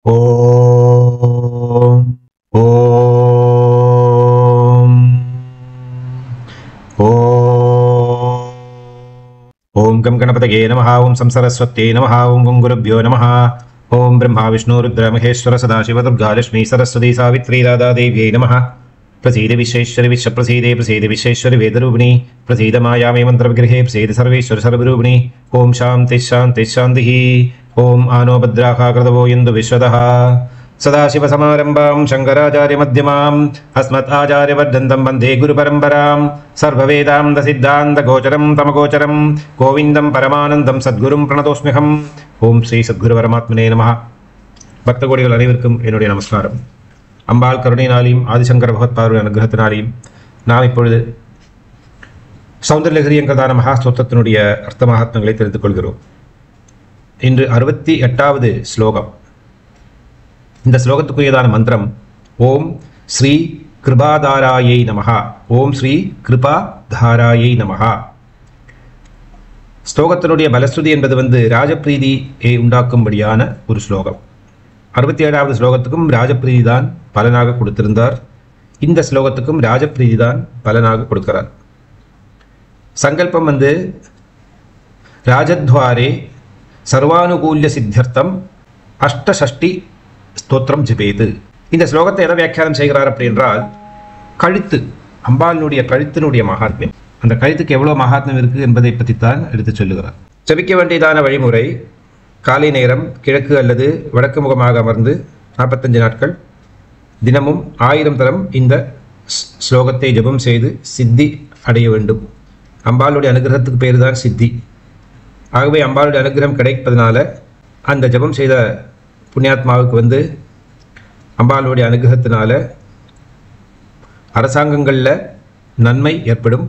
ஓம் ஓம் ஓம் ஓம் come கணபதயே நமஹ. ஓம் சம்சரஸ்வத்யே நமஹ. ஓம் come குருப்யோ நமஹ. ஓம் பிரம்மா விஷ்ணு ருத்ர மகேஸ்வர சதாசிவ துர்கா லட்சுமி சரஸ்வதி சாவித்ரி ராதா தேவ்யை நமஹ. प्रसीद विश्वेश्वरि विश्वप्रसीदे प्रसीद विश्वेश्वरि वेदरूपिणी प्रसीद मायामे मन्त्रविग्रहे प्रसीद सर्वेश्वर सर्वरूपिणी ओम शांति शांति शांतिः ओम आनो भद्राः कृतवो इन्दु विश्वतः सदाशिवसमारम्भां शङ्कराचार्यमध्यमाम् अस्मदाचार्यवर्धन्तं वन्दे गुरुपरम्परां सर्ववेदान्तसिद्धान्तगोचरं तमगोचरं गोविन्दं परमानन्दं सद्गुरुं प्रणतोऽस्म्यहम् ओम श्री सद्गुरुपरमात्मने नमः. பக்தகோடிகள் அனைவருக்கும் என்னுடைய நமஸ்காரம். அம்பாள் கருணையினாலையும் ஆதிசங்கர பகவத்பாதருடைய அனுகிரகத்தினாலையும் நாம் இப்பொழுது சௌந்தரலஹரி என்கிறதான மகாஸ்தோத்திரத்தினுடைய அர்த்த மகாத்மங்களை தெரிந்து கொள்கிறோம். இன்று 68வது ஸ்லோகம். இந்த ஸ்லோகத்துக்குரியதான மந்திரம் ஓம் ஸ்ரீ கிருபாதாராயை நமஹா. ஓம் ஸ்ரீ கிருபாதாராயை நமஹா. ஸ்லோகத்தினுடைய பலஸ்ருதி என்பது ராஜப்பிரீதியை உண்டாக்கும்படியான ஒரு ஸ்லோகம். 67வது ஸ்லோகத்துக்கும் ராஜப்பிரீதி தான் பலனாக கொடுத்திருந்தார். இந்த ஸ்லோகத்துக்கும் ராஜப்பிரீதி தான் பலனாக கொடுக்கிறார். சங்கல்பம் ராஜத்வாரே சர்வானுகூல்ய சித்தியர்த்தம் அஷ்டஷஷ்டி ஸ்தோத்திரம் ஜிபேது. இந்த ஸ்லோகத்தை எதை வியாக்கியானம் செய்கிறார் அப்படின்றால், கழுத்து, அம்பாளினுடைய கழுத்தினுடைய மகாத்மியம், அந்த கழுத்துக்கு எவ்வளோ மகாத்மியம் இருக்குது என்பதை பற்றித்தான் எடுத்து சொல்லுகிறார். ஜபிக்க வேண்டியதான வழிமுறை, காலை நேரம் கிழக்கு அல்லது வடக்கு முகமாக அமர்ந்து 45 நாட்கள் தினமும் 1000 தரம் இந்த ஸ்லோகத்தை ஜபம் செய்து சித்தி அடைய வேண்டும். அம்பாளுடைய அனுகிரகத்துக்கு பேர் தான் சித்தி. ஆகவே அம்பாளுடைய அனுகிரகம் கிடைப்பதனால அந்த ஜபம் செய்த புண்ணியாத்மாவுக்கு அம்பாளுடைய அனுகிரகத்தினால அரசாங்கங்களில் நன்மை ஏற்படும்.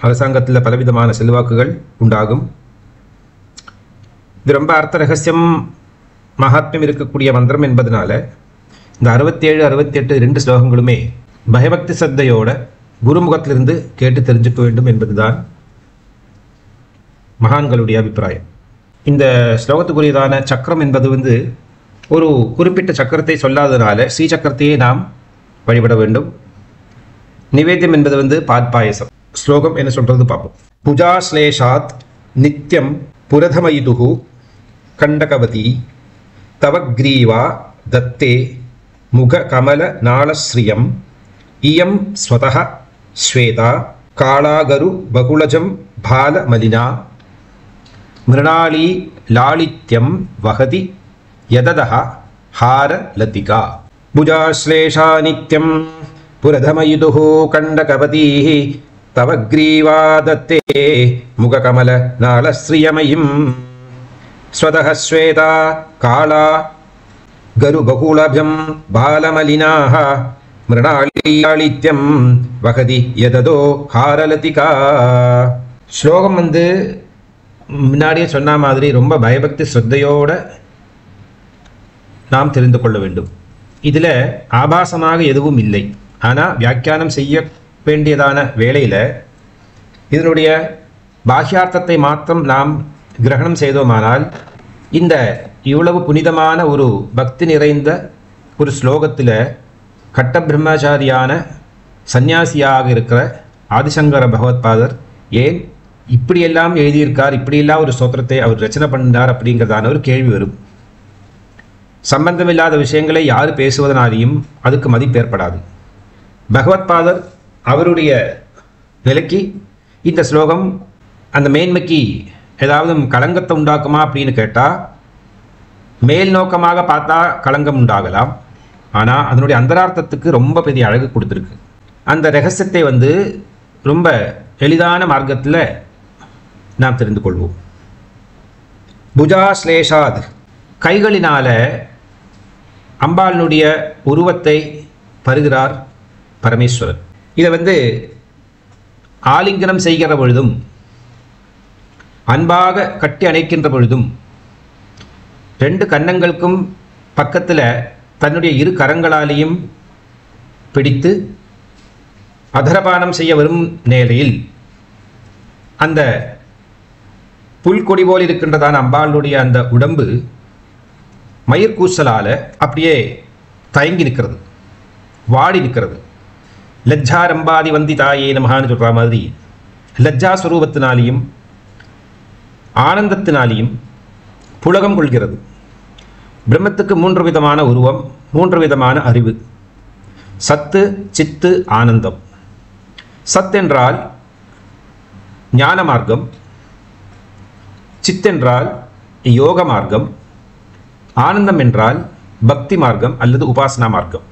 அரசாங்கத்தில் பலவிதமான செல்வாக்குகள் உண்டாகும். இது ரொம்ப அர்த்த ரகசியம் மகாத்மியம் இருக்கக்கூடிய மந்திரம் என்பதனால இந்த 67, 68 2 ஸ்லோகங்களுமே பயபக்தி சத்தையோட குருமுகத்திலிருந்து கேட்டு தெரிஞ்சுக்க வேண்டும் என்பதுதான் மகான்களுடைய அபிப்பிராயம். இந்த ஸ்லோகத்துக்குரியதான சக்கரம் என்பது ஒரு குறிப்பிட்ட சக்கரத்தை சொல்லாததுனால ஸ்ரீ சக்கரத்தையே நாம் வழிபட வேண்டும். நிவேத்தியம் என்பது பாத்பாயசம். ஸ்லோகம் என்ன சொல்றது பார்ப்போம். புஜாஸ்லேஷாத் நித்யம் புரதமயிதுஹு கண்டகவதி தவக்ரீவா தத்தே முக கமல நாளஸ்ரியம் இயம் ஸ்வதஹ ஸ்வேதா காளாகரு பகுளஜம் பால மலினா மிருணாளி லாளித்யம் வஹதி யததஹ ஹார லதிகா. புஜாஸ்லேஷா நித்யம் புரதமயிதுஹு கண்டகவதீஹ தவக்ரீவா தத்தே முக கமல நாளஸ்ரியமயம் ஸ்வதஹ ஸ்வேதா காளா கரு பகுளஜம் பாலமலினாஹ மிருணாளித்யம் வஹதி யததோ ஹாரலதிகா. ஸ்லோகம் முன்னாடியே சொன்ன மாதிரி ரொம்ப பயபக்தி ஸ்ரத்தையோட நாம் தெரிந்து கொள்ள வேண்டும். இதில் ஆபாசமாக எதுவும் இல்லை. ஆனால் வியாக்கியானம் செய்ய வேண்டியதான வேளையில் இதனுடைய பாஹ்யார்த்தத்தை மாத்திரம் நாம் கிரகணம் செய்தோமானால் இந்த இவ்வளவு புனிதமான ஒரு பக்தி நிறைந்த ஒரு ஸ்லோகத்தில் கட்ட பிரம்மச்சாரியான சந்நியாசியாக இருக்கிற ஆதிசங்கர பகவத்பாதர் ஏன் இப்படியெல்லாம் எழுதியிருக்கார், இப்படியெல்லாம் ஒரு ஸ்தோத்திரத்தை அவர் ரச்சனை பண்ணார் அப்படிங்கிறதான ஒரு கேள்வி வரும். சம்பந்தமில்லாத விஷயங்களை யார் பேசுவதனாலையும் அதுக்கு மதிப்பு ஏற்படாது. பகவத்பாதர் அவருடைய நிலைக்கு இந்த ஸ்லோகம் அந்த மேன்மைக்கு ஏதாவது களங்கத்தை உண்டாக்குமா அப்படின்னு கேட்டால், மேல் நோக்கமாக பார்த்தா களங்கம் உண்டாகலாம். ஆனால் அதனுடைய அந்தரார்த்தத்துக்கு ரொம்ப பெரிய அழகு கொடுத்துருக்கு. அந்த ரகசியத்தை ரொம்ப எளிதான மார்க்கத்தில் நாம் தெரிந்து கொள்வோம். புஜாஸ்லேஷாத், கைகளினால அம்பாளினுடைய உருவத்தை பருகிறார் பரமேஸ்வரர். இதை ஆலிங்கனம் செய்கிற பொழுதும் அன்பாக கட்டி அணைக்கின்ற பொழுதும் 2 கன்னங்களுக்கும் பக்கத்தில் தன்னுடைய 2 கரங்களாலேயும் பிடித்து அதரபானம் செய்ய வரும் நிலையில் அந்த புல்கொடி போல் இருக்கின்றதான அம்பாளுடைய அந்த உடம்பு மயிர்கூச்சலால் அப்படியே தயங்கி நிற்கிறது, வாடி நிற்கிறது. லஜ்ஜா ரம்பாதி வந்தி தாயே நமகான்னு சொல்கிற மாதிரி லஜ்ஜா ஸ்வரூபத்தினாலேயும் ஆனந்தத்தினாலேயும் புலகம் கொள்கிறது. பிரம்மத்துக்கு 3 விதமான உருவம், 3 விதமான அறிவு. சத்து, சித்து, ஆனந்தம். சத் என்றால் ஞான மார்க்கம், சித்தென்றால் யோக மார்க்கம், ஆனந்தம் என்றால் பக்தி மார்க்கம் அல்லது உபாசனா மார்க்கம்.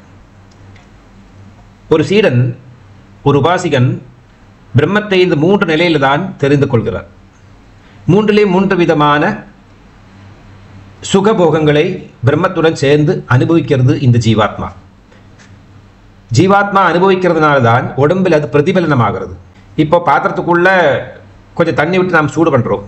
ஒரு சீடன், ஒரு உபாசிகன் பிரம்மத்தை இந்த 3 நிலையில் தான் தெரிந்து கொள்கிறார். 3லே 3 விதமான சுகபோகங்களை பிரம்மத்துடன் சேர்ந்து அனுபவிக்கிறது இந்த ஜீவாத்மா. ஜீவாத்மா அனுபவிக்கிறதுனால தான் உடம்பில் அது பிரதிபலனமாகிறது. இப்போ பாத்திரத்துக்குள்ள கொஞ்சம் தண்ணி விட்டு நாம் சூடு பண்ணுறோம்.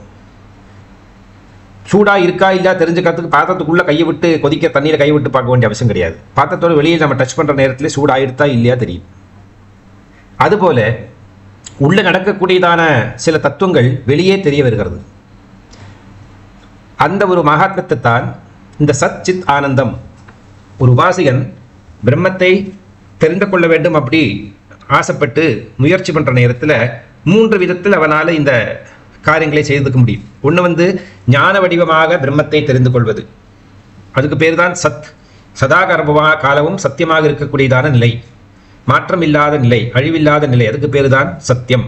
சூடாக இருக்கா இல்லையா தெரிஞ்சுக்கிறதுக்கு பாத்திரத்துக்குள்ளே கையை விட்டு கொதிக்க தண்ணியில் கை விட்டு பார்க்க வேண்டிய அவசியம் கிடையாது. பாத்திரத்தோடு வெளியே நம்ம டச் பண்ணுற நேரத்தில் சூடாகிடுதா இல்லையா தெரியும். அதுபோல் உள்ளே நடக்கக்கூடியதான சில தத்துவங்கள் வெளியே தெரிய வருகிறது. அந்த ஒரு மகாத்மத்தை தான் இந்த சத் சித் ஆனந்தம். ஒரு உபாசிகன் பிரம்மத்தை தெரிந்து கொள்ள வேண்டும் அப்படி ஆசைப்பட்டு முயற்சி பண்ணுற நேரத்தில் 3 விதத்தில் அவனால் இந்த காரியங்களை செய்துக்க முடியும். ஒன்று ஞான வடிவமாக பிரம்மத்தை தெரிந்து கொள்வது, அதுக்கு பேர் தான் சத். சதா காலமும் சத்தியமாக இருக்கக்கூடியதான நிலை, மாற்றம் இல்லாத நிலை, அழிவில்லாத நிலை, அதுக்கு பேர் தான் சத்தியம்.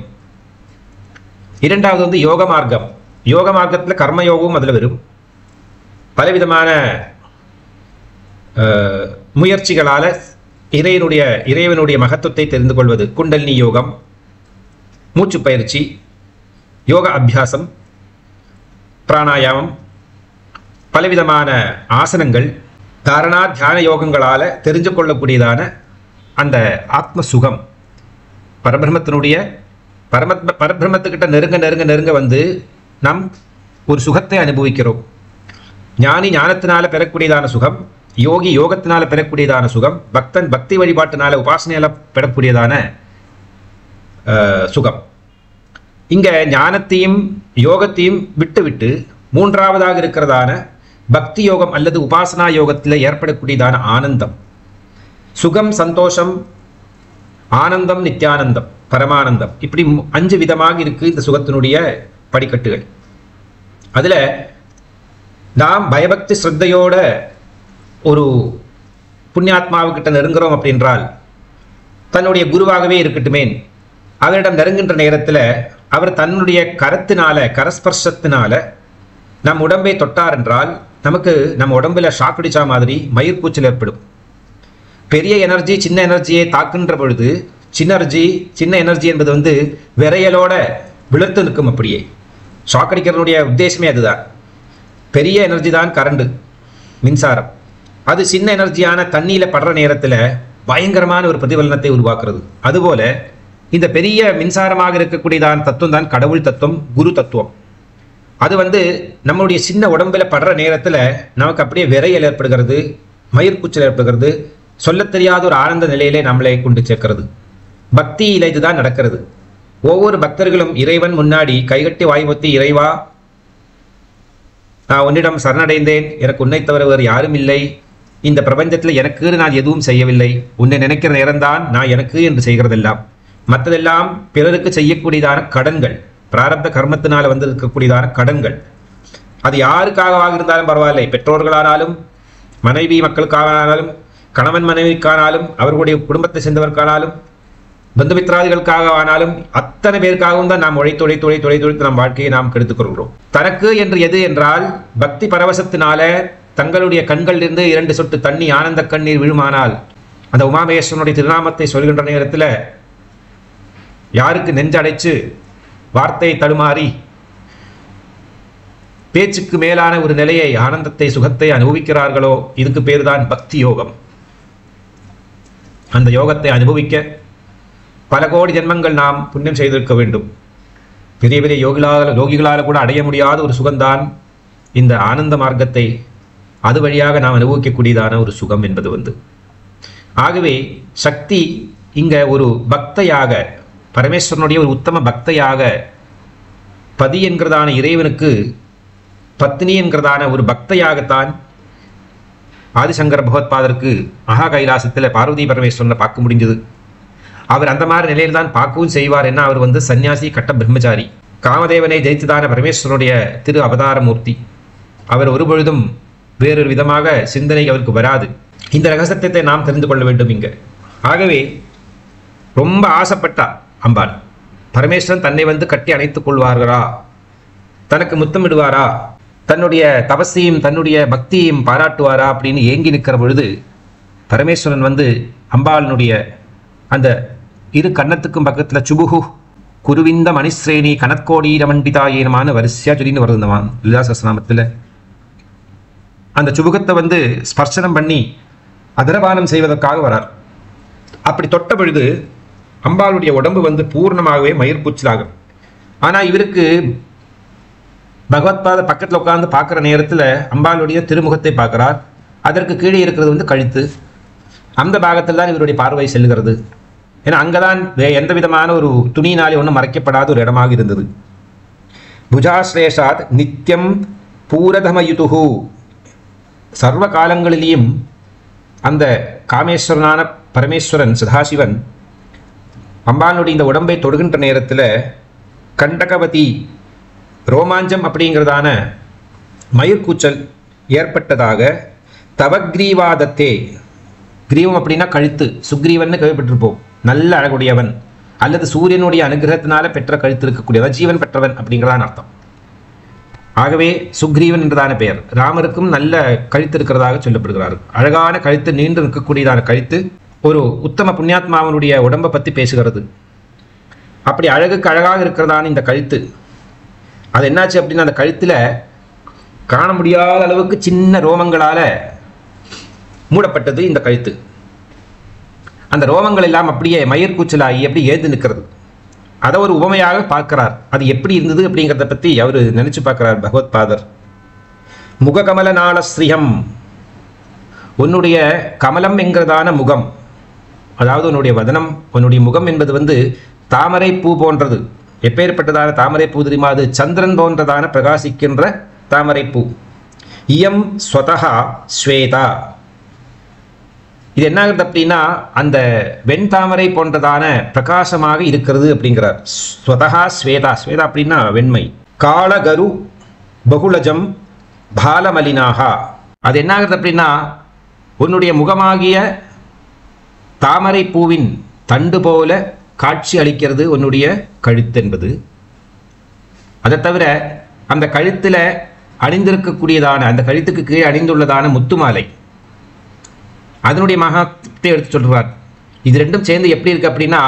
இரண்டாவது யோக மார்க்கம். யோக மார்க்கத்தில் கர்மயோகமும் அதில் வரும். பலவிதமான முயற்சிகளால் இறைவனுடைய மகத்துவத்தை தெரிந்து கொள்வது. குண்டலினி யோகம், மூச்சு பயிற்சி, யோக அபியாசம், பிராணாயாமம், பலவிதமான ஆசனங்கள், தாரணா தியான யோகங்களால் தெரிஞ்சு கொள்ளக்கூடியதான அந்த ஆத்ம சுகம், பரபிரம்மத்துக்கிட்ட நெருங்க வந்து நாம் ஒரு சுகத்தை அனுபவிக்கிறோம். ஞானி ஞானத்தினால பெறக்கூடியதான சுகம், யோகி யோகத்தினால பெறக்கூடியதான சுகம், பக்தன் பக்தி வழிபாட்டினால உபாசனையால பெறக்கூடியதான சுகம். இங்க ஞானத்தையும் யோகத்தையும் விட்டு மூன்றாவதாக இருக்கிறதான பக்தி யோகம் அல்லது உபாசனா யோகத்தில் ஏற்படக்கூடியதான ஆனந்தம், சுகம், சந்தோஷம், ஆனந்தம், நித்யானந்தம், பரமானந்தம், இப்படி 5 விதமாக இருக்கு இந்த சுகத்தினுடைய படிக்கட்டுகள். அதுல நாம் பயபக்தி ஸ்ரத்தையோட ஒரு புண்ணியாத்மாவுக்கிட்ட நெருங்குறோம் அப்படின்றால், தன்னுடைய குருவாகவே இருக்கட்டுமே, அவரிடம் நெருங்குகின்ற நேரத்தில் அவர் தன்னுடைய கரஸ்பர்ஷத்தினால நம் உடம்பை தொட்டார் என்றால் நமக்கு நம்ம உடம்புல ஷாக் அடிச்சா மாதிரி மயிர்கூச்சல் ஏற்படும். பெரிய எனர்ஜி சின்ன எனர்ஜியை தாக்குன்ற பொழுது சின்ன எனர்ஜி என்பது விரையலோட விழுத்து நிற்கும். அப்படியே ஷாக் அடிக்கிறதுடைய உத்தேசமே அதுதான். பெரிய எனர்ஜி தான் கரண்டு, மின்சாரம். அது சின்ன எனர்ஜியான தண்ணியில் படுற நேரத்தில் பயங்கரமான ஒரு பிரதிபலனத்தை உருவாக்குறது. அதுபோல இந்த பெரிய மின்சாரமாக இருக்கக்கூடியதான தத்துவம் தான் கடவுள் தத்துவம், குரு தத்துவம். அது நம்மளுடைய சின்ன உடம்பில் படுற நேரத்தில் நமக்கு அப்படியே விரையல் ஏற்படுகிறது, மயிர்கூச்சல் ஏற்படுகிறது, சொல்ல தெரியாத ஒரு ஆனந்த நிலையிலே நம்மளை கொண்டு சேர்க்கிறது. பக்தியில் இதுதான் நடக்கிறது. ஒவ்வொரு பக்தர்களும் இறைவன் முன்னாடி கைகட்டி வாய்மொத்தி, இறைவா நான் உன்னிடம் சரணடைந்தேன், எனக்கு உன்னை தவிர வேறு யாரும் இல்லை, இந்த பிரபஞ்சத்தில் எனக்கு நான் எதுவும் செய்யவில்லை, உன்னை நினைக்கிற நேரம்தான் நான் எனக்கு என்று செய்கிறதெல்லாம், மற்றதெல்லாம் பிறருக்கு செய்யக்கூடியதான கடன்கள், பிராரப்த கர்மத்தினால் வந்திருக்கக்கூடியதான கடன்கள். அது யாருக்காக இருந்தாலும் பரவாயில்லை, பெற்றோர்களானாலும், மனைவி மக்களுக்கானாலும், கணவன் மனைவிக்கானாலும், அவர்களுடைய குடும்பத்தை சேர்ந்தவர்க்கானாலும், பந்துமித்ராதிகளுக்காக ஆனாலும், அத்தனை பேருக்காகவும் தான் நாம் உழைத்து நம் வாழ்க்கையை நாம் கெடுத்துக் கொள்கிறோம். தனக்கு என்று எது என்றால், பக்தி பரவசத்தினால தங்களுடைய கண்களிலிருந்து 2 சொட்டு தண்ணி ஆனந்த கண்ணீர் விழுமானால், அந்த உமாமகேஸ்வரனுடைய திருநாமத்தை சொல்கின்ற நேரத்தில் யாருக்கு நெஞ்சடைச்சு வார்த்தை தடுமாறி பேச்சுக்கு மேலான ஒரு நிலையை, ஆனந்தத்தை, சுகத்தை அனுபவிக்கிறார்களோ, இதுக்கு பேர் தான் பக்தி யோகம். அந்த யோகத்தை அனுபவிக்க பல கோடி ஜென்மங்கள் நாம் புண்ணியம் செய்திருக்க வேண்டும். பெரிய பெரிய யோகிகளால் கூட அடைய முடியாத ஒரு சுகம்தான் இந்த ஆனந்த மார்க்கத்தை அது வழியாக நாம் அனுபவிக்கக்கூடியதான ஒரு சுகம் என்பது. ஆகவே சக்தி இங்க ஒரு பக்தையாக, பரமேஸ்வரனுடைய ஒரு உத்தம பக்தையாக, பதி என்கிறதான இறைவனுக்கு பத்னி என்கிறதான ஒரு பக்தையாகத்தான் ஆதிசங்கர பகவத்பாதருக்கு மகா கைலாசத்தில் பார்வதி பரமேஸ்வரனை பார்க்க முடிஞ்சது. அவர் அந்த மாதிரி நிலையில் தான் பார்க்கவும் செய்வார். என்ன, அவர் வந்து சன்னியாசி கட்ட பிரம்மச்சாரி, காமதேவனை ஜெயித்ததான பரமேஸ்வரனுடைய திரு அவதாரமூர்த்தி. அவர் ஒருபொழுதும் வேறொரு விதமாக சிந்தனை அவருக்கு வராது. இந்த ரகசியத்தை நாம் தெரிந்து கொள்ள வேண்டும் இங்க. ஆகவே ரொம்ப ஆசைப்பட்டா அம்பாள், பரமேஸ்வரன் தன்னை வந்து கட்டி அணைத்துக் கொள்வார்களா, தனக்கு முத்தமிடுவாரா, தன்னுடைய தபஸையும் தன்னுடைய பக்தியையும் பாராட்டுவாரா அப்படின்னு ஏங்கி நிற்கிற பொழுது பரமேஸ்வரன் வந்து அம்பாளினுடைய அந்த இரு கன்னத்துக்கும் பக்கத்தில் சுபுகு குருவிந்த மணிஸ்ரேணி கனற்கோடீரமண்டிதாயேனமான வரிசையா சொல்லின்னு வருதுமான் லலிதா சஹஸ்ரநாமத்தில். அந்த சுபுகத்தை வந்து ஸ்பர்சனம் பண்ணி அதரபானம் செய்வதற்காக வரார். அப்படி தொட்ட பொழுது அம்பாளுடைய உடம்பு வந்து பூர்ணமாகவே மயிர்பூச்சலாகும். ஆனால் இவருக்கு பகவத்பாத பக்கத்தில் உட்கார்ந்து பார்க்குற நேரத்தில் அம்பாளுடைய திருமுகத்தை பார்க்குறார். அதற்கு கீழே இருக்கிறது வந்து கழுத்து. அந்த பாகத்தில் தான் இவருடைய பார்வை செல்லுகிறது. ஏன்னா அங்கதான் எந்த விதமான ஒரு துணியினாலே ஒன்றும் மறைக்கப்படாத ஒரு இடமாக இருந்தது. புஜாஸ்ரேஷாத் நித்தியம் பூரதமயுதுகு, சர்வ காலங்களிலேயும் அந்த காமேஸ்வரனான பரமேஸ்வரன் சதாசிவன் அம்பாளுடைய இந்த உடம்பை தொடுகின்ற நேரத்தில் கண்டகவதி ரோமாஞ்சம் அப்படிங்கிறதான மயிர்கூச்சல் ஏற்பட்டதாக தவக்ரீவாதத்தே, கிரீவம் அப்படின்னா கழுத்து, சுக்ரீவன் கேள்விப்பட்டிருப்போம், நல்ல அழகுடையவன் அல்லது சூரியனுடைய அனுகிரகத்தினால பெற்ற கழுத்து இருக்கக்கூடியவன், ஜீவன் பெற்றவன் அப்படிங்கிறதான அர்த்தம். ஆகவே சுக்ரீவன் என்றதான பெயர். ராமருக்கும் நல்ல கழுத்து இருக்கிறதாக சொல்லப்படுகிறார். அழகான கழுத்து, நீண்டு நிற்கக்கூடியதான கழுத்து ஒரு உத்தம புண்ணியாத்மாவனுடைய உடம்பை பற்றி பேசுகிறது. அப்படி அழகுக்கு அழகாக இருக்கிறதான இந்த கழுத்து, அது என்னாச்சு அப்படின்னா அந்த கழுத்தில் காண முடியாத அளவுக்கு சின்ன ரோமங்களால் மூடப்பட்டது இந்த கழுத்து. அந்த ரோமங்கள் எல்லாம் அப்படியே மயிர்கூச்சலாகி அப்படி ஏந்து நிற்கிறது. அதை ஒரு உவமையாக பார்க்கிறார். அது எப்படி இருந்தது அப்படிங்கிறத பற்றி அவர் நினைச்சு பார்க்கிறார் பகவத்பாதர். முககமல நாளஸ்ரீயம், உன்னுடைய கமலம் என்கிறதான முகம், அதாவது உன்னுடைய வதனம், உன்னுடைய முகம் என்பது வந்து தாமரை பூ போன்றது. எப்பேற்பட்டதான தாமரை பூ தெரியுமா? அது சந்திரன் போன்றதான பிரகாசிக்கின்ற தாமரை பூ. இயம் ஸ்வதஹா ஸ்வேதா, இது என்ன ஆகுது அப்படின்னா அந்த வெண்தாமரை போன்றதான பிரகாசமாக இருக்கிறது அப்படிங்கிறார். ஸ்வதஹா ஸ்வேதா, ஸ்வேதா அப்படின்னா வெண்மை. காளகரு பகுலஜம் பாலமலினாகா, அது என்ன ஆகுது அப்படின்னா உன்னுடைய முகமாகிய தாமரை பூவின் தண்டு போல காட்சி அளிக்கிறது உன்னுடைய கழுத்து என்பது. அதை தவிர அந்த கழுத்தில் அணிந்திருக்கக்கூடியதான, அந்த கழுத்துக்கு கீழே அணிந்துள்ளதான முத்துமாலை, அதனுடைய மகத்தை எடுத்து சொல்றார். இது ரெண்டும் சேர்ந்து எப்படி இருக்கு அப்படின்னா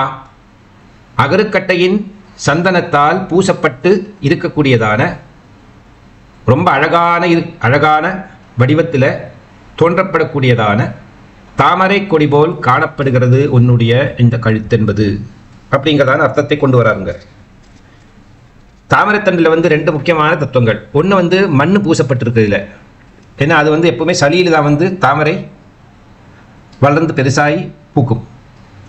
அகருக்கட்டையின் சந்தனத்தால் பூசப்பட்டு இருக்கக்கூடியதான ரொம்ப அழகான வடிவத்தில் தோன்றப்படக்கூடியதான தாமரை கொடி போல் காணப்படுகிறது உன்னுடைய இந்த கழுத்து என்பது அப்படிங்கிறதான அர்த்தத்தை கொண்டு வராருங்க. தாமரைத்தண்டில் வந்து ரெண்டு முக்கியமான தத்துவங்கள். ஒன்று வந்து மண் பூசப்பட்டிருக்கிறதுல, ஏன்னா அது வந்து எப்பவுமே சளியில் தான் வந்து தாமரை வளர்ந்து பெருசாகி பூக்கும்.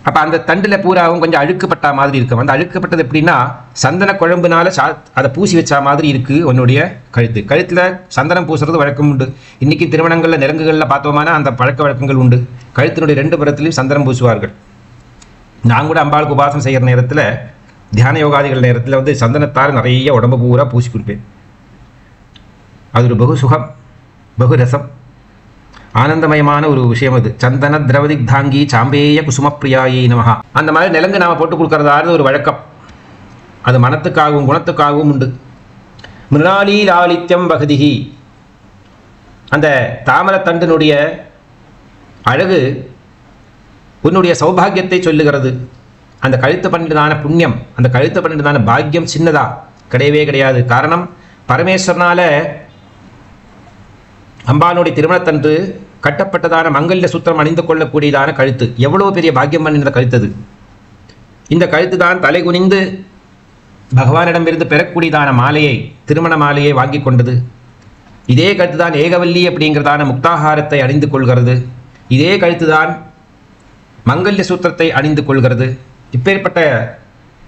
அப்போ அந்த தண்டில் பூராவும் கொஞ்சம் அழுக்கப்பட்ட மாதிரி இருக்கும். அந்த அழுக்கப்பட்டது எப்படின்னா சந்தன குழம்புனால அதை பூசி வச்சா மாதிரி இருக்குது உன்னுடைய கழுத்து. கழுத்தில் சந்தனம் பூசுறது வழக்கம் உண்டு. இன்றைக்கி திருமணங்களில் நிறங்குகளில் பார்த்தோம்னா அந்த பழக்க வழக்கங்கள் உண்டு. கழுத்தினுடைய ரெண்டு புறத்திலையும் சந்தனம் பூசுவார்கள். நான் கூட அம்பாளுக்கு உபாசனம் செய்கிற நேரத்தில், தியான யோகாதிகள் நேரத்தில் வந்து சந்தனத்தால் நிறைய உடம்பு பூரா பூசி கொடுப்பேன். அது ஒரு பகு சுகம், பகு ரசம், ஆனந்தமயமான ஒரு விஷயம். அது சந்தன திரவதிக்தாங்கி சாம்பேய குசுமப்பிரியாயை நமஹா. அந்த மாதிரி நிலங்கு நாம் போட்டு கொடுக்கறதாவது ஒரு வழக்கம். அது மனத்துக்காகவும் குணத்துக்காகவும் உண்டு. மிருணாலி லாலித்யம் பகதிகி, அந்த தாமரத்தண்டினுடைய அழகு உன்னுடைய சௌபாகியத்தை சொல்லுகிறது. அந்த கழுத்து பண்ணிட்டதான புண்ணியம், அந்த கழுத்து பண்ணிட்டதான பாக்கியம் சின்னதா கிடையவே கிடையாது. காரணம், பரமேஸ்வரனால அம்பாளுடைய திருமணத்தன்று கட்டப்பட்டதான மங்கல்ய சூத்திரம் அணிந்து கொள்ளக்கூடியதான கழுத்து. எவ்வளவு பெரிய பாக்கியம் பண்ணின கழுத்தது. இந்த கழுத்து தான் தலை குனிந்து பகவானிடமிருந்து பெறக்கூடியதான மாலையை, திருமண மாலையை வாங்கி கொண்டது. இதே கழுத்து தான் ஏகவல்லி அப்படிங்கிறதான முக்தாகாரத்தை அணிந்து கொள்கிறது. இதே கழுத்து தான் மங்கல்ய சூத்திரத்தை அணிந்து கொள்கிறது. இப்பேற்பட்ட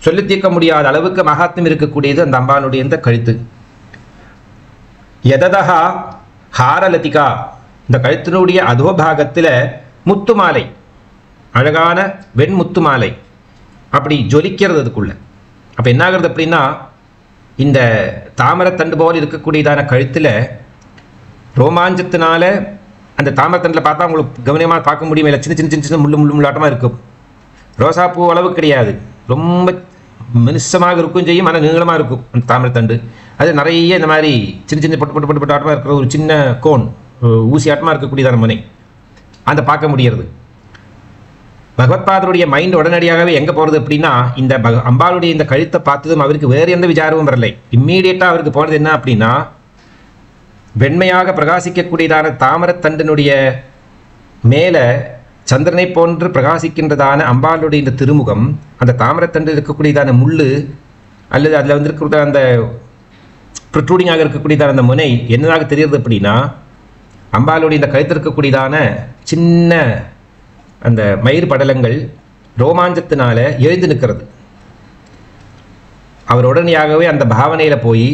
சொல்லி தீர்க்க முடியாத அளவுக்கு மகாத்மியம் இருக்கக்கூடியது அந்த அம்பாளுடைய இந்த கழுத்து. யததா ஹாரலதிகா இந்த கழுத்தினுடைய அதோபாகத்தில் முத்து மாலை, அழகான வெண்முத்து மாலை அப்படி ஜொலிக்கிறது அதுக்குள்ள. அப்போ என்ன ஆகுறது அப்படின்னா, இந்த தாமரத்தண்டு போல் இருக்கக்கூடியதான கழுத்தில் ரோமாஞ்சத்தினால அந்த தாமரத்தண்டில் பார்த்தா உங்களுக்கு கவனமாக பார்க்க முடியும், இல்லை சின்ன சின்ன சின்ன சின்ன முள்ளு முள்ளு முள்ளாட்டமாக இருக்கும். ரோசாப்பூ அளவு கிடையாது, ரொம்ப மினுசமாக இருக்கும் செய்யும், ஆனால் நீளமாக இருக்கும் அந்த தாமரத்தண்டு. அது நிறைய இந்த மாதிரி சின்ன சின்ன பொட்டு பொட்டு பொட்டு பொட்டு ஆட்டமாக இருக்கிற ஒரு சின்ன கோன், ஊசி ஆட்டமாக இருக்கக்கூடியதான முனை அந்த பார்க்க முடிகிறது. பகவத்பாதருடைய மைண்ட் உடனடியாகவே எங்கே போகிறது அப்படின்னா, இந்த அம்பாளுடைய இந்த கழுத்தை பார்த்ததும் அவருக்கு வேறு எந்த விசாரமும் வரலை. இம்மீடியட்டாக அவருக்கு போனது என்ன அப்படின்னா, வெண்மையாக பிரகாசிக்கக்கூடியதான தாமரத்தண்டினுடைய மேலே சந்திரனை போன்று பிரகாசிக்கின்றதான அம்பாளுடைய இந்த திருமுகம், அந்த தாமரத்தண்டு இருக்கக்கூடியதான முள்ளு அல்லது அதில் வந்து இருக்கிற அந்த ப்ரொட்ரூடிங்காக இருக்கக்கூடியதான அந்த முனை என்னதாக தெரிகிறது அப்படின்னா, அம்பாளுடைய இந்த கழுத்து இருக்கக்கூடியதான சின்ன அந்த மயிர் படலங்கள் ரோமாஞ்சத்தினால எழுந்து நிற்கிறது. அவர் உடனடியாகவே அந்த பாவனையில் போய்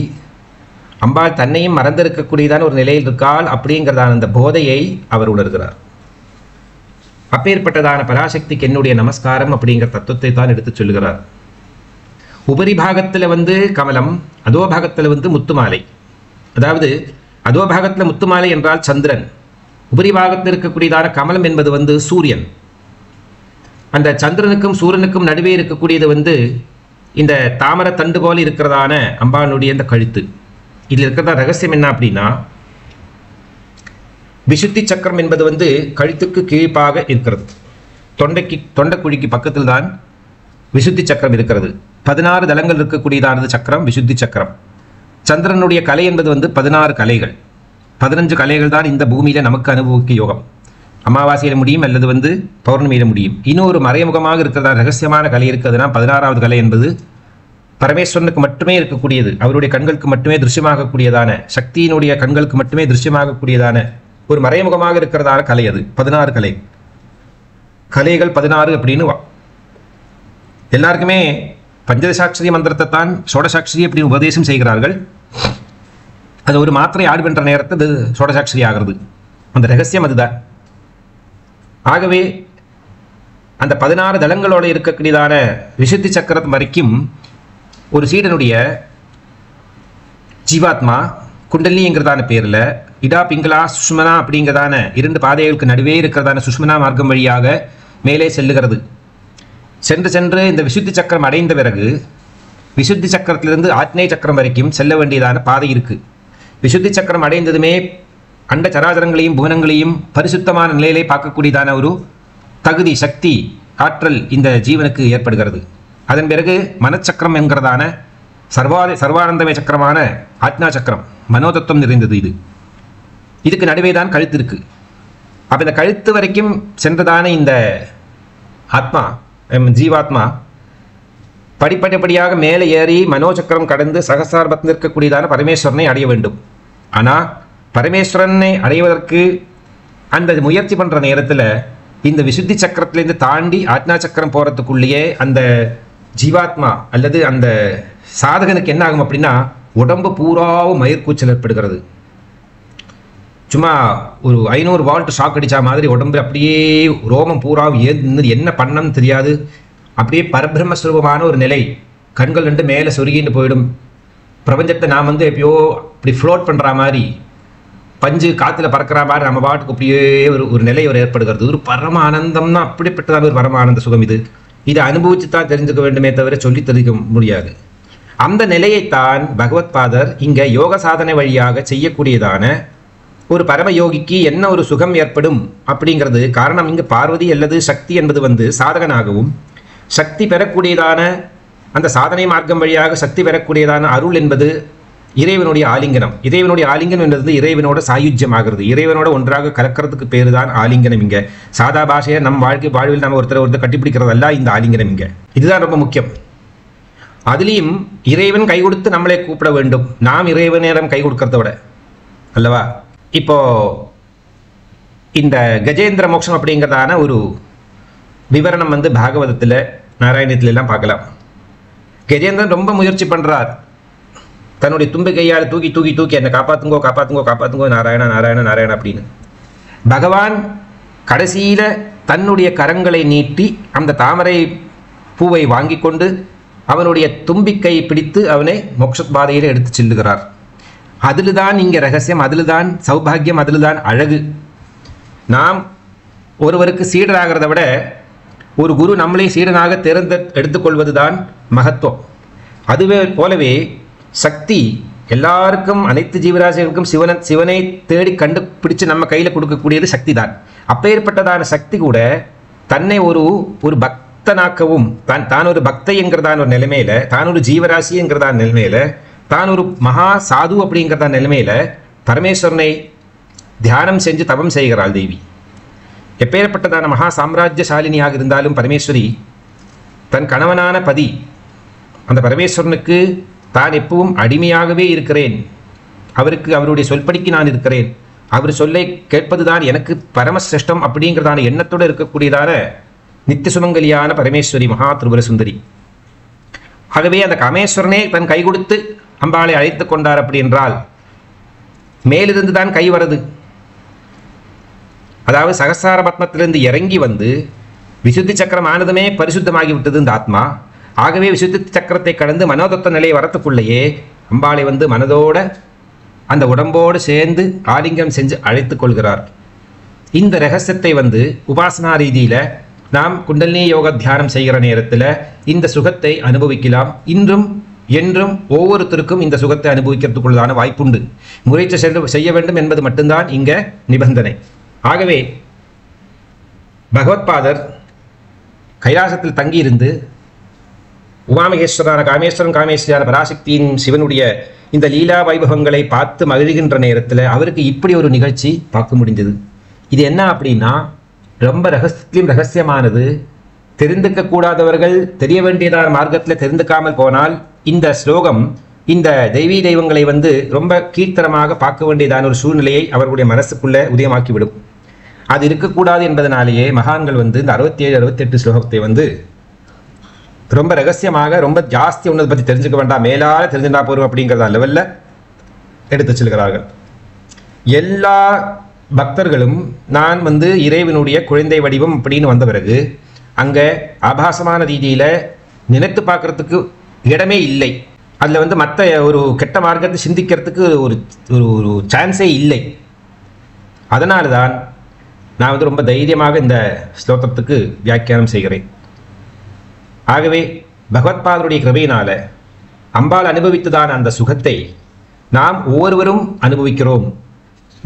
அம்பாள் தன்னையும் மறந்திருக்கக்கூடியதான ஒரு நிலையில் இருக்காள் அப்படிங்கிறதான அந்த போதையை அவர் உணர்கிறார். அப்பேற்பட்டதான பராசக்திக்கு என்னுடைய நமஸ்காரம் அப்படிங்கிற தத்துவத்தை தான் எடுத்து சொல்லுகிறார். உபரிபாகத்தில் வந்து கமலம், அதோபாகத்தில் வந்து முத்துமாலை. அதாவது அதோபாகத்தில் முத்துமாலை என்றால் சந்திரன், உபரிபாகத்தில் இருக்கக்கூடியதான கமலம் என்பது வந்து சூரியன். அந்த சந்திரனுக்கும் சூரியனுக்கும் நடுவே இருக்கக்கூடியது வந்து இந்த தாமர தண்டு போல இருக்கிறதான அம்பாளுடைய இந்த கழுத்து. இதில் இருக்கிறதா ரகசியம் என்ன அப்படின்னா, விசுத்தி சக்கரம் என்பது வந்து கழுத்துக்கு கீழ்ப்பாக இருக்கிறது. தொண்டைக்குழிக்கு பக்கத்தில் தான் விசுத்தி சக்கரம் இருக்கிறது. 16 தலங்கள் இருக்கக்கூடியதானது சக்கரம், விசுத்தி சக்கரம். சந்திரனுடைய கலை என்பது வந்து 16 கலைகள். 15 கலைகள் தான் இந்த பூமியில நமக்கு அனுபவிக்க யோகம். அமாவாசையில் முடியும் அல்லது வந்து பௌர்ணமியில் முடியும். இன்னொரு மறைமுகமாக இருக்கிறதா ரகசியமான கலை இருக்கிறதுனா 16வது கலை என்பது பரமேஸ்வரனுக்கு மட்டுமே இருக்கக்கூடியது. அவருடைய கண்களுக்கு மட்டுமே திருஷ்யமாகக்கூடியதான, சக்தியினுடைய கண்களுக்கு மட்டுமே திருஷ்யமாகக்கூடியதான ஒரு மறைமுகமாக இருக்கிறதான கலை அது. 16 கலை, கலைகள் 16 அப்படின்னு எல்லாருக்குமே பஞ்சதசாட்சரி மந்திரத்தை தான் சோடசாட்சரி அப்படின்னு உபதேசம் செய்கிறார்கள். அது ஒரு மாத்திரை ஆடு பண்ற நேரத்தை அது சோடசாட்சரி ஆகிறது. அந்த ரகசியம் அதுதான். ஆகவே அந்த 16 தலங்களோட இருக்கக்கூடியதான விசுத்தி சக்கரம் வரைக்கும் ஒரு சீடனுடைய ஜீவாத்மா குண்டலினிங்கிறதான பேரில் இடா பிங்களா சுஷ்மனா அப்படிங்கிறதான 2 பாதைகளுக்கு நடுவே இருக்கிறதான சுஷ்மனா மார்க்கம் வழியாக மேலே செல்லுகிறது. சென்று சென்று இந்த விசுத்தி சக்கரம் அடைந்த பிறகு விசுத்தி சக்கரத்திலிருந்து ஆத்மேய சக்கரம் வரைக்கும் செல்ல வேண்டியதான பாதை இருக்குது. விசுத்தி சக்கரம் அடைந்ததுமே அண்ட சராசரங்களையும் புவனங்களையும் பரிசுத்தமான நிலையிலே பார்க்கக்கூடியதான ஒரு தகுதி, சக்தி, ஆற்றல் இந்த ஜீவனுக்கு ஏற்படுகிறது. அதன் பிறகு மனச்சக்கரம் என்கிறதான சர்வானந்தமய சக்கரமான ஆத்மா சக்கரம், மனோதத்துவம் நிறைந்தது இது. இதுக்கு நடுவே தான் கழுத்து இருக்கு. அப்போ இந்த கழுத்து வரைக்கும் சென்றதான இந்த ஆத்மா, ஜீவாத்மா படிப்படியாக மேலே ஏறி மனோசக்கரம் கடந்து சகசாரபத்தில் இருக்கக்கூடியதான பரமேஸ்வரனை அடைய வேண்டும். ஆனால் பரமேஸ்வரனை அடைவதற்கு அந்த முயற்சி பண்ணுற நேரத்தில் இந்த விசுத்தி சக்கரத்திலேருந்து தாண்டி ஆத்மா சக்கரம் போகிறதுக்குள்ளேயே அந்த ஜீவாத்மா அல்லது அந்த சாதகனுக்கு என்ன ஆகும் அப்படின்னா, உடம்பு பூராவும் மயிர்கூச்சல் ஏற்படுகிறது. சும்மா ஒரு 500 வால்ட் ஷாக் அடித்தா மாதிரி உடம்பு அப்படியே ரோமம் பூராவும் என்ன பண்ணணும்னு தெரியாது. அப்படியே பரபிரம்மஸ்வரூபமான ஒரு நிலை, கண்கள் 2 மேலே சொருகின்னு போயிடும். பிரபஞ்சத்தை நாம் வந்து எப்பயோ இப்படி ஃப்ளோட் பண்ணுற மாதிரி, பஞ்சு காற்றுல பறக்கிற மாதிரி நம்ம பாட்டுக்கு அப்படியே ஒரு நிலை ஒரு ஏற்படுகிறது. ஒரு பரம ஆனந்தம்னா அப்படிப்பட்டதான ஒரு பரம ஆனந்த சுகம் இது. இதை அனுபவிச்சு தான் தெரிஞ்சுக்க வேண்டுமே தவிர சொல்லி தெரிவிக்க முடியாது. அந்த நிலையைத்தான் பகவத்பாதர் இங்கே யோக சாதனை வழியாக செய்யக்கூடியதான ஒரு பரம யோகிக்கு என்ன ஒரு சுகம் ஏற்படும் அப்படிங்கிறது காரணம். இங்கே பார்வதி அல்லது சக்தி என்பது வந்து சாதகனாகவும், சக்தி பெறக்கூடியதான அந்த சாதனை மார்க்கம் வழியாக சக்தி பெறக்கூடியதான அருள் என்பது இறைவனுடைய ஆலிங்கனம். இறைவனுடைய ஆலிங்கனம் என்பது இறைவனோட சாயுஜ்யமாகிறது. இறைவனோட ஒன்றாக கலக்கிறதுக்கு பேரு தான் ஆலிங்கனம். இங்கே சாதா பாஷையை நம் வாழ்வில் நம்ம ஒருத்தர் கட்டிப்பிடிக்கிறதல்ல இந்த ஆலிங்கனம். இங்கே இதுதான் ரொம்ப முக்கியம். அதுலேயும் இறைவன் கை கொடுத்து நம்மளை கூப்பிட வேண்டும், நாம் இறைவனிடம் கை கொடுக்கறத விட அல்லவா. இப்போ இந்த கஜேந்திர மோட்சம் அப்படிங்கிறதான ஒரு விவரணம் வந்து பாகவதத்தில் நாராயணத்துல எல்லாம் பார்க்கலாம். கஜேந்திரன் ரொம்ப முயற்சி பண்ணுறார். தன்னுடைய தும்பை கையால் தூக்கி என்னை காப்பாற்றுங்கோ நாராயணா நாராயணா நாராயணா அப்படின்னு. பகவான் கடைசியில் தன்னுடைய கரங்களை நீட்டி அந்த தாமரை பூவை வாங்கி கொண்டு அவனுடைய தும்பிக்கை பிடித்து அவனை மோட்சபாதையில் எடுத்து செல்லுகிறார். அதில் தான் இங்கே ரகசியம், அதில் தான் சௌபாகியம், அதில் தான் அழகு. நாம் ஒருவருக்கு சீடராகிறத விட ஒரு குரு நம்மளை சீடனாக எடுத்துக்கொள்வது தான் மகத்துவம். அதுவே போலவே சக்தி எல்லாருக்கும், அனைத்து ஜீவராசிகளுக்கும் சிவனை தேடி கண்டுபிடிச்சு நம்ம கையில் கொடுக்கக்கூடியது சக்தி தான். அப்பேற்பட்டதான சக்தி கூட தன்னை ஒரு பக்தனாக்கவும், தான் ஒரு பக்தைங்கிறதான ஒரு நிலைமையில, தான் ஒரு ஜீவராசிங்கிறதான நிலைமையில, தான் ஒரு மகா சாது அப்படிங்கிறதான நிலைமையில பரமேஸ்வரனை தியானம் செஞ்சு தவம் செய்கிறாள் தேவி. எப்பேற்பட்டதான மகா சாம்ராஜ்யசாலினியாக இருந்தாலும் பரமேஸ்வரி தன் கணவனான பதி அந்த பரமேஸ்வரனுக்கு தான் எப்பவும் அடிமையாகவே இருக்கிறேன், அவருடைய சொல்படிக்கு நான் இருக்கிறேன், அவர் சொல்லை கேட்பதுதான் எனக்கு பரமசிரஷ்டம் அப்படிங்கிறதான எண்ணத்தோடு இருக்கக்கூடியதான நித்திய சுமங்கலியான பரமேஸ்வரி மகா திரிபுர சுந்தரி. ஆகவே அந்த காமேஸ்வரனே தன் கை கொடுத்து அம்பாளை அழைத்து கொண்டார் அப்படி என்றால் மேலிருந்து தான் கை வரது. அதாவது சகசார பத்மத்திலிருந்து இறங்கி வந்து விசுத்தி சக்கரம் ஆனதுமே பரிசுத்தமாகிவிட்டது இந்த ஆத்மா. ஆகவே விசுத்தி சக்கரத்தை கடந்து மனோதத்துவ நிலையை வரத்துக்குள்ளேயே அம்பாளை வந்து மனதோட அந்த உடம்போடு சேர்ந்து ஆலிங்கம் செஞ்சு அழைத்து கொள்கிறார். இந்த ரகசியத்தை வந்து உபாசனா ரீதியில் நாம் குண்டலினி யோக தியானம் செய்கிற நேரத்தில் இந்த சுகத்தை அனுபவிக்கலாம். இன்றும் என்றும் ஒவ்வொருத்தருக்கும் இந்த சுகத்தை அனுபவிக்கிறதுக்குள்ளதான வாய்ப்புண்டு. முறைச்சு செய்ய வேண்டும் என்பது மட்டும்தான் இங்க நிபந்தனை. ஆகவே பகவத்பாதர் கைலாசத்தில் தங்கியிருந்து உமாமகேஸ்வரான காமேஸ்வரியான பராசக்தியின் சிவனுடைய இந்த லீலா வைபவங்களை பார்த்து மகிழ்கின்ற நேரத்தில் அவருக்கு இப்படி ஒரு நிகழ்ச்சி பார்க்க முடிந்தது. இது என்ன அப்படின்னா ரொம்ப ரகசியமானது. தெரிந்துக்க கூடாதவர்கள் தெரிய வேண்டியதான மார்க்கத்தில் தெரிந்துக்காமல் போனால் இந்த ஸ்லோகம் இந்த தெய்வீ தெய்வங்களை வந்து ரொம்ப கீழ்த்தரமாக பார்க்க வேண்டியதான ஒரு சூழ்நிலையை அவர்களுடைய மனசுக்குள்ளே உதயமாக்கிவிடும். அது இருக்கக்கூடாது என்பதனாலேயே மகான்கள் வந்து இந்த 67-68 ஸ்லோகத்தை வந்து ரொம்ப ரகசியமாக, ரொம்ப ஜாஸ்தி ஒன்றதை பற்றி தெரிஞ்சுக்க வேண்டாம், மேலால தெரிஞ்சுட்டா போறோம் அப்படிங்கிறதா லெவலில் எடுத்து செல்கிறார்கள். எல்லா பக்தர்களும் நான் வந்து இறைவனுடைய குழந்தை வடிவம் அப்படின்னு வந்த பிறகு அங்கே ஆபாசமான ரீதியில் நினைத்து பார்க்கறதுக்கு இடமே இல்லை. அதில் வந்து மற்ற ஒரு கெட்ட மார்க்கத்தை சிந்திக்கிறதுக்கு ஒரு சான்ஸே இல்லை. அதனால தான் நான் வந்து ரொம்ப தைரியமாக இந்த ஸ்லோகத்துக்கு வியாக்கியானம் செய்கிறேன். ஆகவே பகவத்பாதருடைய கிருபையினால அம்பாள் அனுபவித்ததான அந்த சுகத்தை நாம் ஒவ்வொருவரும் அனுபவிக்கிறோம்.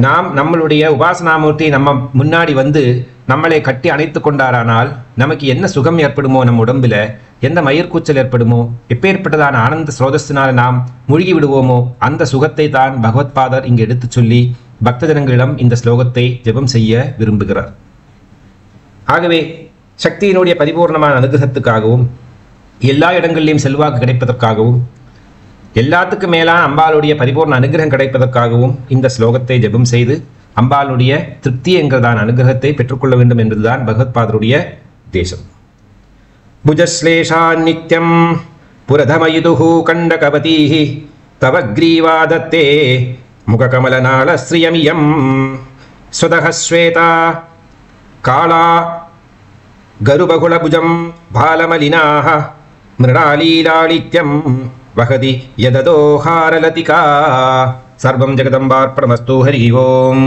நாம் நம்மளுடைய உபாசனாமூர்த்தி நம்ம முன்னாடி வந்து நம்மளை கட்டி அணைத்து கொண்டாரானால் நமக்கு என்ன சுகம் ஏற்படுமோ, நம்ம உடம்புல எந்த மயிர்கூச்சல் ஏற்படுமோ, எப்பேற்பட்டதான ஆனந்த ஸ்ரோதஸ்தினால் நாம் மூழ்கி விடுவோமோ அந்த சுகத்தை தான் பகவத்பாதர் இங்கு எடுத்து சொல்லி பக்தஜனங்களிடம் இந்த ஸ்லோகத்தை ஜெபம் செய்ய விரும்புகிறார். ஆகவே சக்தியினுடைய பரிபூர்ணமான அனுகிரகத்துக்காகவும் எல்லா இடங்களிலும் செல்வாக்கு கிடைப்பதற்காகவும் எல்லாத்துக்கும் மேலான அம்பாளுடைய பரிபூர்ண அனுகிரகம் கிடைப்பதற்காகவும் இந்த ஸ்லோகத்தை ஜெபம் செய்து அம்பாளுடைய திருப்தி என்கிறதான அனுகிரகத்தை பெற்றுக்கொள்ள வேண்டும் என்பதுதான் பகவத்பாதருடைய உத்தேசம். புஜஸ்லேஷா நித்யம் புரதமயுதுஹு கண்டகவதீஹி தவ கிரீவாதத்தே முககமலநாளஸ்ரீயமியம் ஸ்வதஹ ஸ்வேதா காளா கருபகுலபுஜம் பாலமலினாஹ மிருணாலீலாளித்யம் வஹதி யததோஹாரலதிகா சர்வம் ஜெகதம்பார்ப்பணமஸ்து. ஹரி ஓம்.